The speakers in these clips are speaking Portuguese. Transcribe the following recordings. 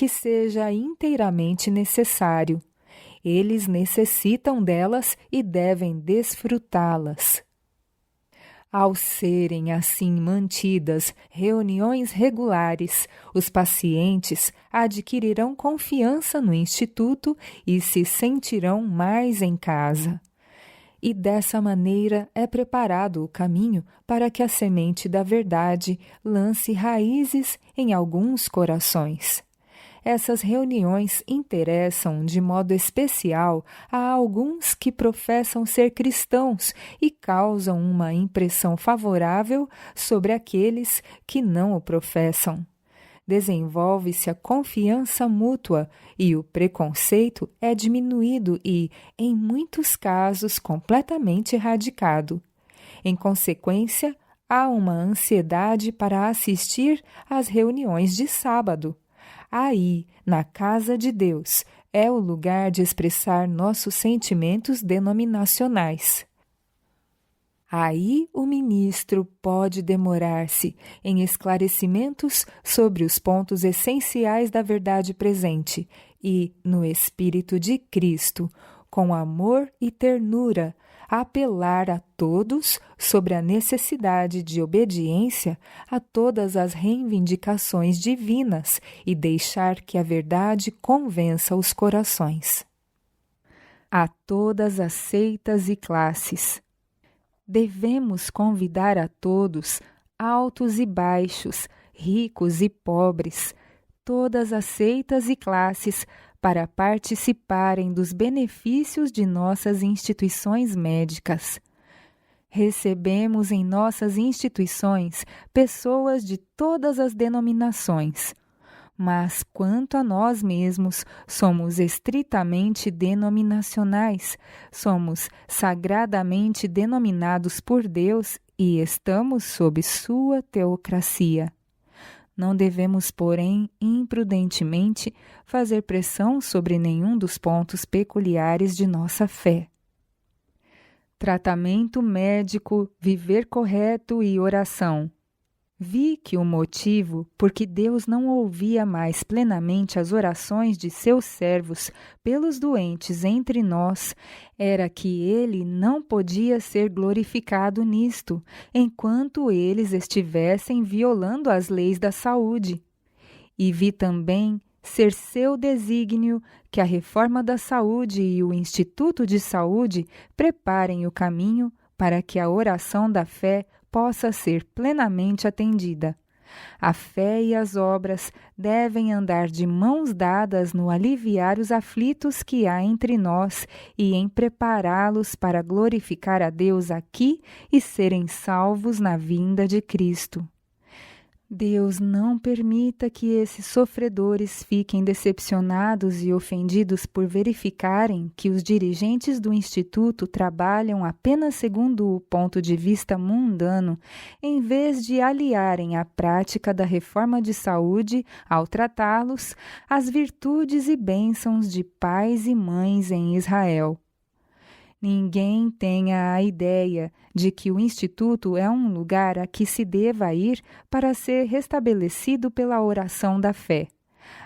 que seja inteiramente necessário. Eles necessitam delas e devem desfrutá-las. Ao serem assim mantidas reuniões regulares, os pacientes adquirirão confiança no Instituto e se sentirão mais em casa. E dessa maneira é preparado o caminho para que a semente da verdade lance raízes em alguns corações. Essas reuniões interessam de modo especial a alguns que professam ser cristãos e causam uma impressão favorável sobre aqueles que não o professam. Desenvolve-se a confiança mútua e o preconceito é diminuído e, em muitos casos, completamente erradicado. Em consequência, há uma ansiedade para assistir às reuniões de sábado. Aí, na casa de Deus, é o lugar de expressar nossos sentimentos denominacionais. Aí o ministro pode demorar-se em esclarecimentos sobre os pontos essenciais da verdade presente e, no Espírito de Cristo, com amor e ternura, apelar a todos sobre a necessidade de obediência a todas as reivindicações divinas e deixar que a verdade convença os corações. A todas as seitas e classes. Devemos convidar a todos, altos e baixos, ricos e pobres, todas as seitas e classes, para participarem dos benefícios de nossas instituições médicas. Recebemos em nossas instituições pessoas de todas as denominações, mas quanto a nós mesmos, somos estritamente denominacionais, somos sagradamente denominados por Deus e estamos sob sua teocracia. Não devemos, porém, imprudentemente, fazer pressão sobre nenhum dos pontos peculiares de nossa fé. Tratamento médico, viver correto e oração. Vi que o motivo por que Deus não ouvia mais plenamente as orações de seus servos pelos doentes entre nós era que ele não podia ser glorificado nisto, enquanto eles estivessem violando as leis da saúde. E vi também ser seu desígnio que a reforma da saúde e o Instituto de Saúde preparem o caminho para que a oração da fé possa ser plenamente atendida. A fé e as obras devem andar de mãos dadas no aliviar os aflitos que há entre nós e em prepará-los para glorificar a Deus aqui e serem salvos na vinda de Cristo. Deus não permita que esses sofredores fiquem decepcionados e ofendidos por verificarem que os dirigentes do Instituto trabalham apenas segundo o ponto de vista mundano, em vez de aliarem à prática da reforma de saúde, ao tratá-los, as virtudes e bênçãos de pais e mães em Israel. Ninguém tenha a ideia de que o Instituto é um lugar a que se deva ir para ser restabelecido pela oração da fé.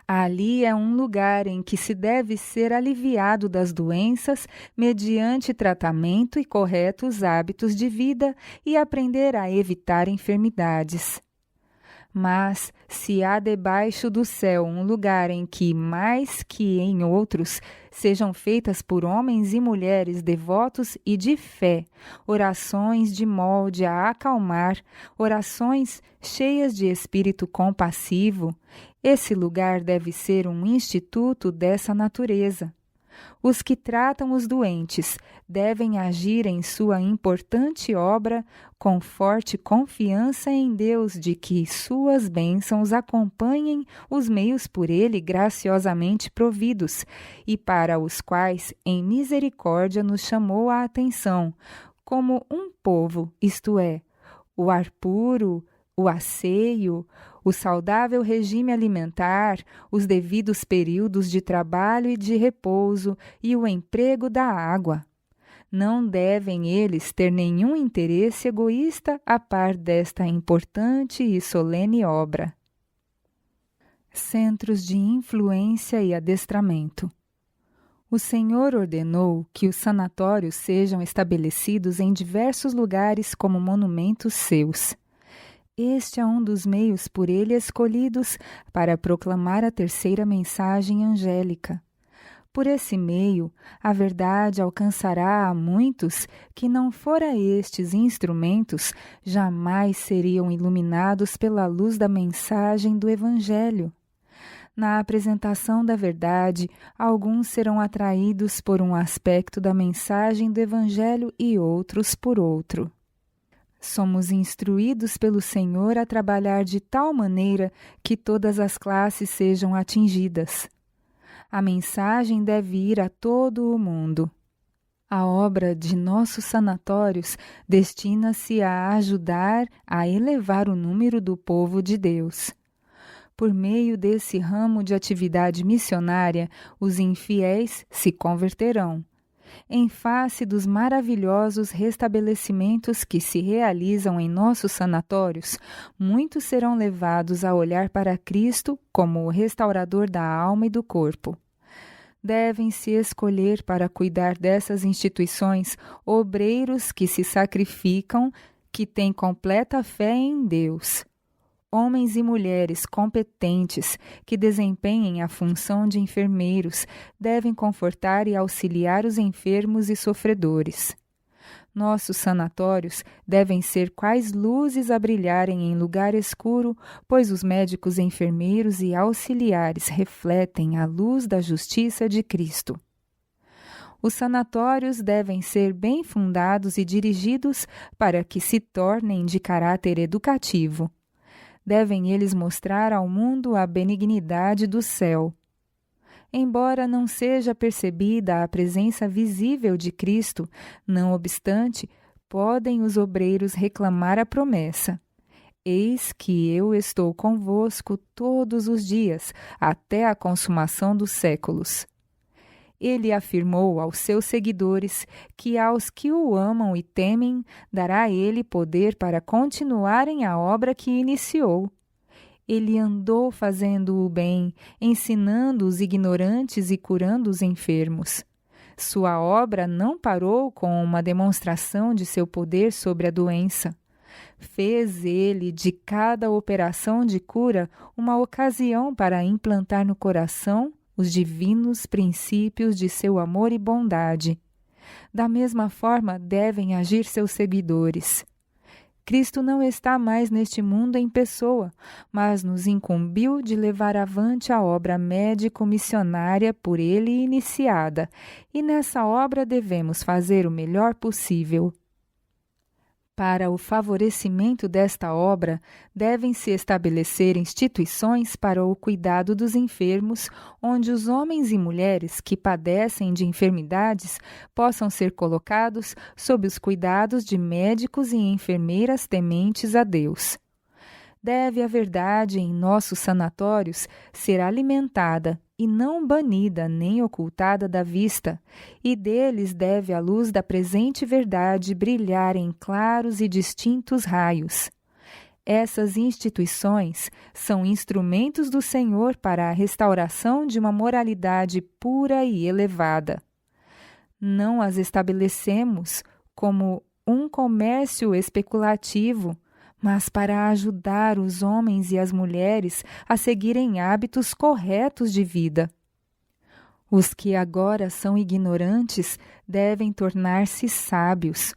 Ali é um lugar em que se deve ser aliviado das doenças mediante tratamento e corretos hábitos de vida e aprender a evitar enfermidades. Mas, se há debaixo do céu um lugar em que, mais que em outros, sejam feitas por homens e mulheres devotos e de fé, orações de molde a acalmar, orações cheias de espírito compassivo, esse lugar deve ser um instituto dessa natureza. Os que tratam os doentes devem agir em sua importante obra com forte confiança em Deus de que suas bênçãos acompanhem os meios por ele graciosamente providos e para os quais em misericórdia nos chamou a atenção, como um povo, isto é, o ar puro, o asseio, o saudável regime alimentar, os devidos períodos de trabalho e de repouso e o emprego da água. Não devem eles ter nenhum interesse egoísta a par desta importante e solene obra. Centros de influência e adestramento. O Senhor ordenou que os sanatórios sejam estabelecidos em diversos lugares como monumentos seus. Este é um dos meios por ele escolhidos para proclamar a terceira mensagem angélica. Por esse meio, a verdade alcançará a muitos que, não fora estes instrumentos, jamais seriam iluminados pela luz da mensagem do Evangelho. Na apresentação da verdade, alguns serão atraídos por um aspecto da mensagem do Evangelho e outros por outro. Somos instruídos pelo Senhor a trabalhar de tal maneira que todas as classes sejam atingidas. A mensagem deve ir a todo o mundo. A obra de nossos sanatórios destina-se a ajudar a elevar o número do povo de Deus. Por meio desse ramo de atividade missionária, os infiéis se converterão. Em face dos maravilhosos restabelecimentos que se realizam em nossos sanatórios, muitos serão levados a olhar para Cristo como o restaurador da alma e do corpo. Devem-se escolher para cuidar dessas instituições obreiros que se sacrificam, que têm completa fé em Deus. Homens e mulheres competentes que desempenhem a função de enfermeiros devem confortar e auxiliar os enfermos e sofredores. Nossos sanatórios devem ser quais luzes a brilharem em lugar escuro, pois os médicos, enfermeiros e auxiliares refletem a luz da justiça de Cristo. Os sanatórios devem ser bem fundados e dirigidos para que se tornem de caráter educativo. Devem eles mostrar ao mundo a benignidade do céu. Embora não seja percebida a presença visível de Cristo, não obstante, podem os obreiros reclamar a promessa: Eis que eu estou convosco todos os dias, até a consumação dos séculos. Ele afirmou aos seus seguidores que aos que o amam e temem, dará ele poder para continuarem a obra que iniciou. Ele andou fazendo o bem, ensinando os ignorantes e curando os enfermos. Sua obra não parou com uma demonstração de seu poder sobre a doença. Fez ele de cada operação de cura uma ocasião para implantar no coração os divinos princípios de seu amor e bondade. Da mesma forma devem agir seus seguidores. Cristo não está mais neste mundo em pessoa, mas nos incumbiu de levar avante a obra médico-missionária por ele iniciada, e nessa obra devemos fazer o melhor possível. Para o favorecimento desta obra, devem-se estabelecer instituições para o cuidado dos enfermos, onde os homens e mulheres que padecem de enfermidades possam ser colocados sob os cuidados de médicos e enfermeiras tementes a Deus. Deve a verdade em nossos sanatórios ser alimentada e não banida nem ocultada da vista, e deles deve a luz da presente verdade brilhar em claros e distintos raios. Essas instituições são instrumentos do Senhor para a restauração de uma moralidade pura e elevada. Não as estabelecemos como um comércio especulativo, mas para ajudar os homens e as mulheres a seguirem hábitos corretos de vida. Os que agora são ignorantes devem tornar-se sábios.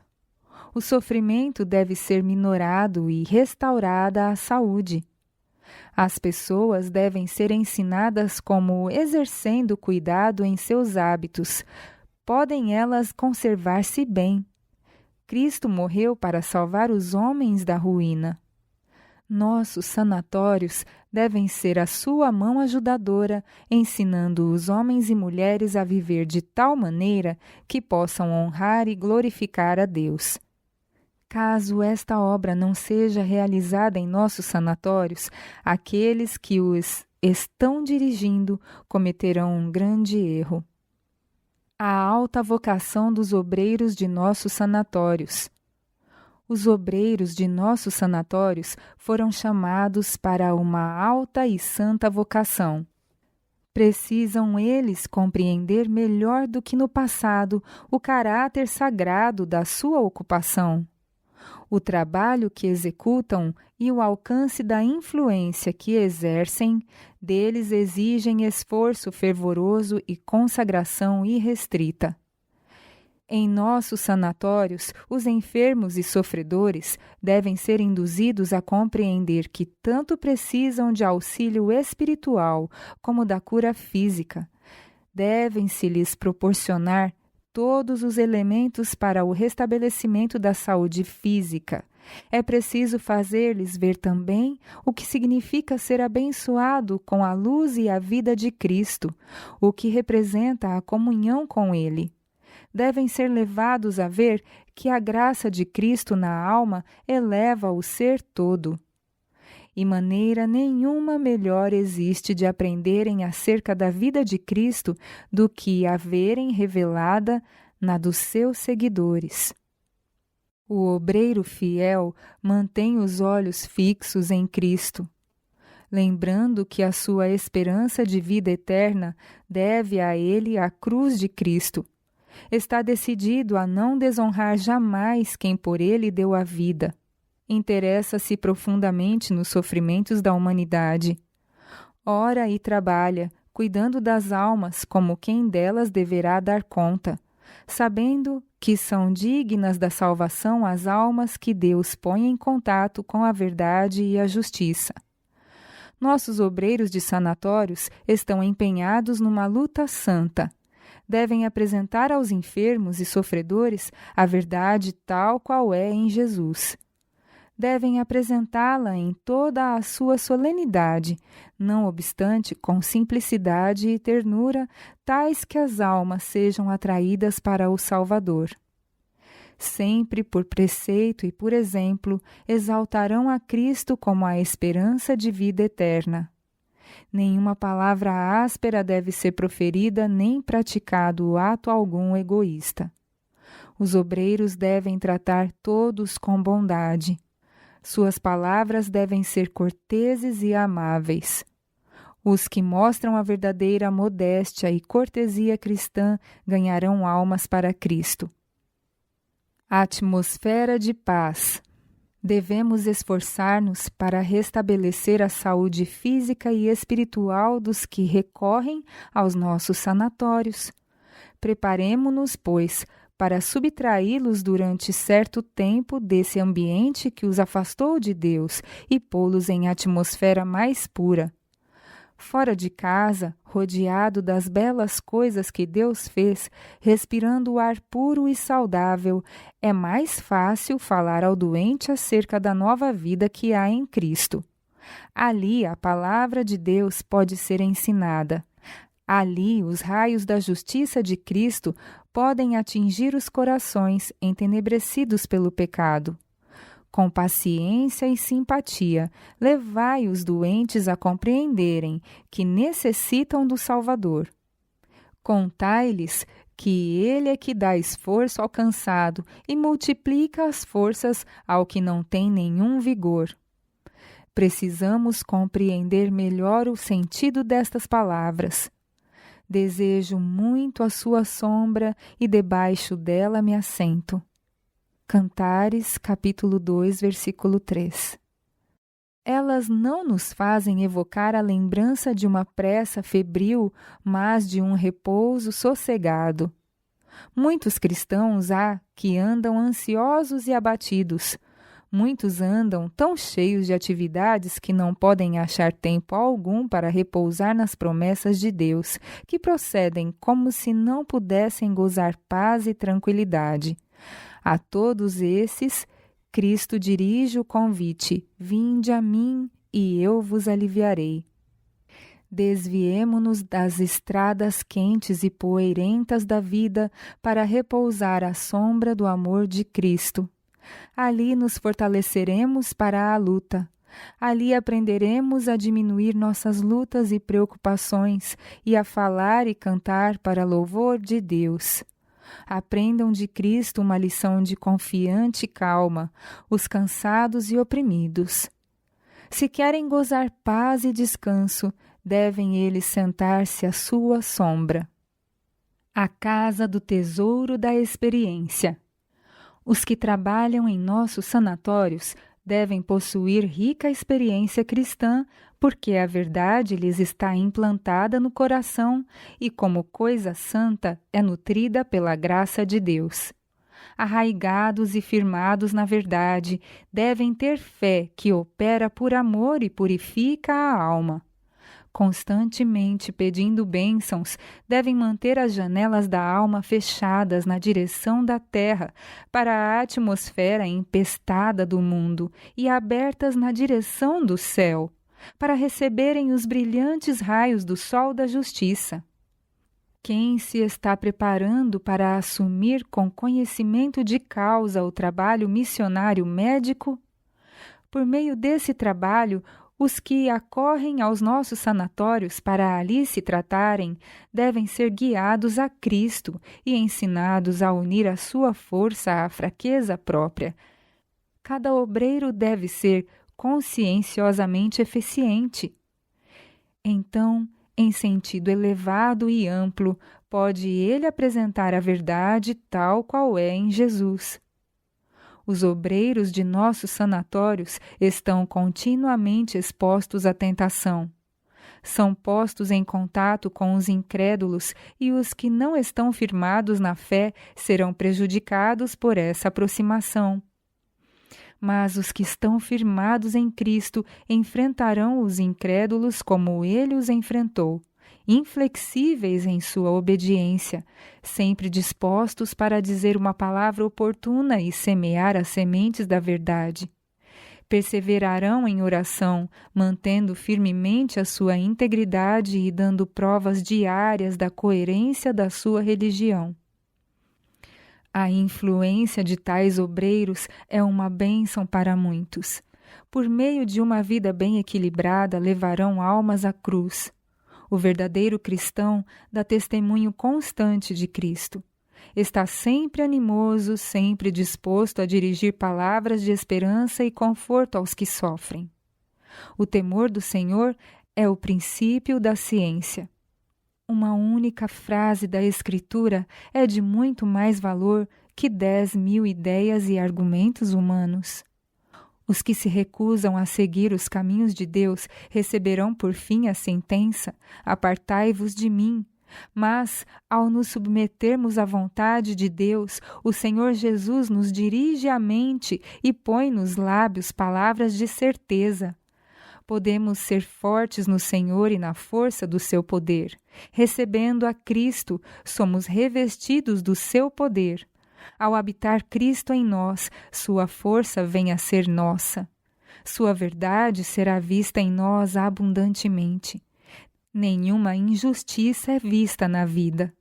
O sofrimento deve ser minorado e restaurada a saúde. As pessoas devem ser ensinadas como exercendo cuidado em seus hábitos. Podem elas conservar-se bem. Cristo morreu para salvar os homens da ruína. Nossos sanatórios devem ser a sua mão ajudadora, ensinando os homens e mulheres a viver de tal maneira que possam honrar e glorificar a Deus. Caso esta obra não seja realizada em nossos sanatórios, aqueles que os estão dirigindo cometerão um grande erro. A alta vocação dos obreiros de nossos sanatórios. Os obreiros de nossos sanatórios foram chamados para uma alta e santa vocação. Precisam eles compreender melhor do que no passado o caráter sagrado da sua ocupação. O trabalho que executam e o alcance da influência que exercem deles exigem esforço fervoroso e consagração irrestrita. Em nossos sanatórios, os enfermos e sofredores devem ser induzidos a compreender que tanto precisam de auxílio espiritual como da cura física. Devem-se-lhes proporcionar todos os elementos para o restabelecimento da saúde física. É preciso fazer-lhes ver também o que significa ser abençoado com a luz e a vida de Cristo, o que representa a comunhão com Ele. Devem ser levados a ver que a graça de Cristo na alma eleva o ser todo. E maneira nenhuma melhor existe de aprenderem acerca da vida de Cristo do que a verem revelada na dos seus seguidores. O obreiro fiel mantém os olhos fixos em Cristo, lembrando que a sua esperança de vida eterna deve a ele a cruz de Cristo. Está decidido a não desonrar jamais quem por ele deu a vida. Interessa-se profundamente nos sofrimentos da humanidade. Ora e trabalha, cuidando das almas como quem delas deverá dar conta, sabendo que são dignas da salvação as almas que Deus põe em contato com a verdade e a justiça. Nossos obreiros de sanatórios estão empenhados numa luta santa. Devem apresentar aos enfermos e sofredores a verdade tal qual é em Jesus. Devem apresentá-la em toda a sua solenidade, não obstante com simplicidade e ternura, tais que as almas sejam atraídas para o Salvador. Sempre por preceito e por exemplo, exaltarão a Cristo como a esperança de vida eterna. Nenhuma palavra áspera deve ser proferida nem praticado ato algum egoísta. Os obreiros devem tratar todos com bondade. Suas palavras devem ser corteses e amáveis. Os que mostram a verdadeira modéstia e cortesia cristã ganharão almas para Cristo. Atmosfera de paz. Devemos esforçar-nos para restabelecer a saúde física e espiritual dos que recorrem aos nossos sanatórios. Preparemo-nos, pois, para subtraí-los durante certo tempo desse ambiente que os afastou de Deus e pô-los em atmosfera mais pura. Fora de casa, rodeado das belas coisas que Deus fez, respirando o ar puro e saudável, é mais fácil falar ao doente acerca da nova vida que há em Cristo. Ali a palavra de Deus pode ser ensinada. Ali os raios da justiça de Cristo podem atingir os corações entenebrecidos pelo pecado. Com paciência e simpatia, levai os doentes a compreenderem que necessitam do Salvador. Contai-lhes que Ele é que dá esforço ao cansado e multiplica as forças ao que não tem nenhum vigor. Precisamos compreender melhor o sentido destas palavras. Desejo muito a sua sombra e debaixo dela me assento. Cantares, capítulo 2, versículo 3. Elas não nos fazem evocar a lembrança de uma pressa febril, mas de um repouso sossegado. Muitos cristãos há que andam ansiosos e abatidos. Muitos andam tão cheios de atividades que não podem achar tempo algum para repousar nas promessas de Deus, que procedem como se não pudessem gozar paz e tranquilidade. A todos esses, Cristo dirige o convite: vinde a mim e eu vos aliviarei. Desviemo-nos das estradas quentes e poeirentas da vida para repousar à sombra do amor de Cristo. Ali nos fortaleceremos para a luta. Ali aprenderemos a diminuir nossas lutas e preocupações e a falar e cantar para louvor de Deus. Aprendam de Cristo uma lição de confiante calma, os cansados e oprimidos. Se querem gozar paz e descanso, devem eles sentar-se à sua sombra. A casa do tesouro da experiência. Os que trabalham em nossos sanatórios devem possuir rica experiência cristã, porque a verdade lhes está implantada no coração e, como coisa santa, é nutrida pela graça de Deus. Arraigados e firmados na verdade, devem ter fé que opera por amor e purifica a alma. Constantemente pedindo bênçãos, devem manter as janelas da alma fechadas na direção da terra para a atmosfera empestada do mundo e abertas na direção do céu, para receberem os brilhantes raios do sol da justiça. Quem se está preparando para assumir com conhecimento de causa o trabalho missionário médico? Por meio desse trabalho, os que acorrem aos nossos sanatórios para ali se tratarem devem ser guiados a Cristo e ensinados a unir a sua força à fraqueza própria. Cada obreiro deve ser conscienciosamente eficiente. Então, em sentido elevado e amplo, pode ele apresentar a verdade tal qual é em Jesus. Os obreiros de nossos sanatórios estão continuamente expostos à tentação. São postos em contato com os incrédulos e os que não estão firmados na fé serão prejudicados por essa aproximação. Mas os que estão firmados em Cristo enfrentarão os incrédulos como ele os enfrentou, inflexíveis em sua obediência, sempre dispostos para dizer uma palavra oportuna e semear as sementes da verdade. Perseverarão em oração, mantendo firmemente a sua integridade e dando provas diárias da coerência da sua religião. A influência de tais obreiros é uma bênção para muitos. Por meio de uma vida bem equilibrada, levarão almas à cruz. O verdadeiro cristão dá testemunho constante de Cristo. Está sempre animoso, sempre disposto a dirigir palavras de esperança e conforto aos que sofrem. O temor do Senhor é o princípio da ciência. Uma única frase da Escritura é de muito mais valor que 10.000 ideias e argumentos humanos. Os que se recusam a seguir os caminhos de Deus receberão por fim a sentença: apartai-vos de mim. Mas, ao nos submetermos à vontade de Deus, o Senhor Jesus nos dirige a mente e põe nos lábios palavras de certeza. Podemos ser fortes no Senhor e na força do seu poder. Recebendo a Cristo, somos revestidos do seu poder. Ao habitar Cristo em nós, sua força vem a ser nossa. Sua verdade será vista em nós abundantemente. Nenhuma injustiça é vista na vida.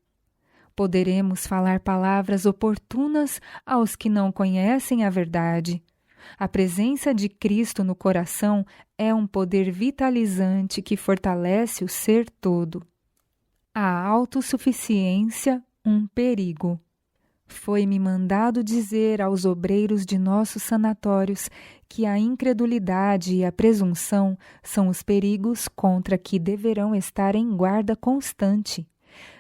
Poderemos falar palavras oportunas aos que não conhecem a verdade. A presença de Cristo no coração é um poder vitalizante que fortalece o ser todo. A autossuficiência, um perigo. Foi-me mandado dizer aos obreiros de nossos sanatórios que a incredulidade e a presunção são os perigos contra que deverão estar em guarda constante.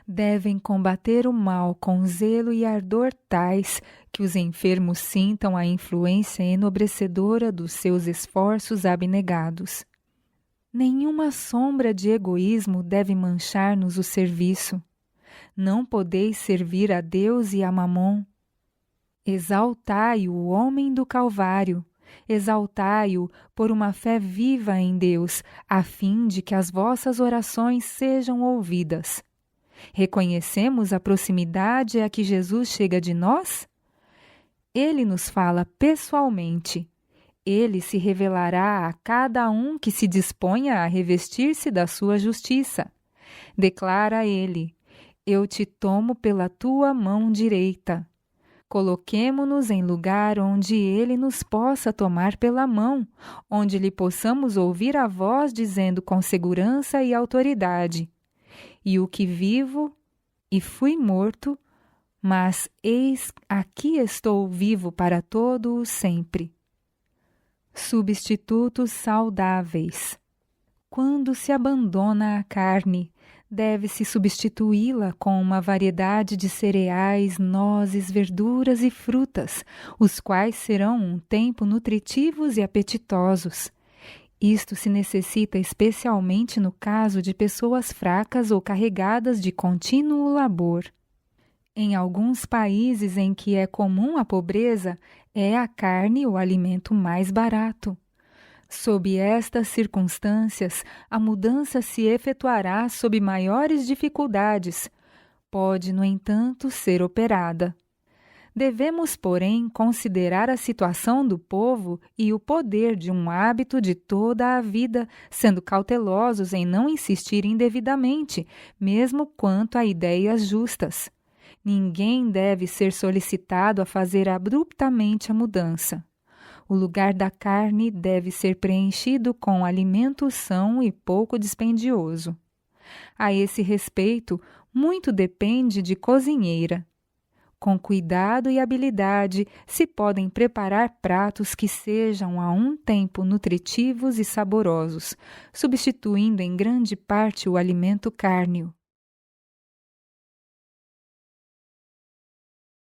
Devem combater o mal com zelo e ardor tais que os enfermos sintam a influência enobrecedora dos seus esforços abnegados. Nenhuma sombra de egoísmo deve manchar-nos o serviço. Não podeis servir a Deus e a Mamon. Exaltai o homem do Calvário, exaltai-o por uma fé viva em Deus, a fim de que as vossas orações sejam ouvidas. Reconhecemos a proximidade a que Jesus chega de nós? Ele nos fala pessoalmente. Ele se revelará a cada um que se disponha a revestir-se da sua justiça. Declara ele: eu te tomo pela tua mão direita. Coloquemo-nos em lugar onde ele nos possa tomar pela mão, onde lhe possamos ouvir a voz dizendo com segurança e autoridade: e o que vivo e fui morto, Mas eis aqui estou vivo para todo o sempre. Substitutos saudáveis. Quando se abandona a carne, deve-se substituí-la com uma variedade de cereais, nozes, verduras e frutas, os quais serão um tempo nutritivos e apetitosos. Isto se necessita especialmente no caso de pessoas fracas ou carregadas de contínuo labor. Em alguns países em que é comum a pobreza, é a carne o alimento mais barato. Sob estas circunstâncias, a mudança se efetuará sob maiores dificuldades. Pode, no entanto, ser operada. Devemos, porém, considerar a situação do povo e o poder de um hábito de toda a vida, sendo cautelosos em não insistir indevidamente, mesmo quanto a ideias justas. Ninguém deve ser solicitado a fazer abruptamente a mudança. O lugar da carne deve ser preenchido com alimento são e pouco dispendioso. A esse respeito, muito depende de cozinheira. Com cuidado e habilidade, se podem preparar pratos que sejam a um tempo nutritivos e saborosos, substituindo em grande parte o alimento cárneo.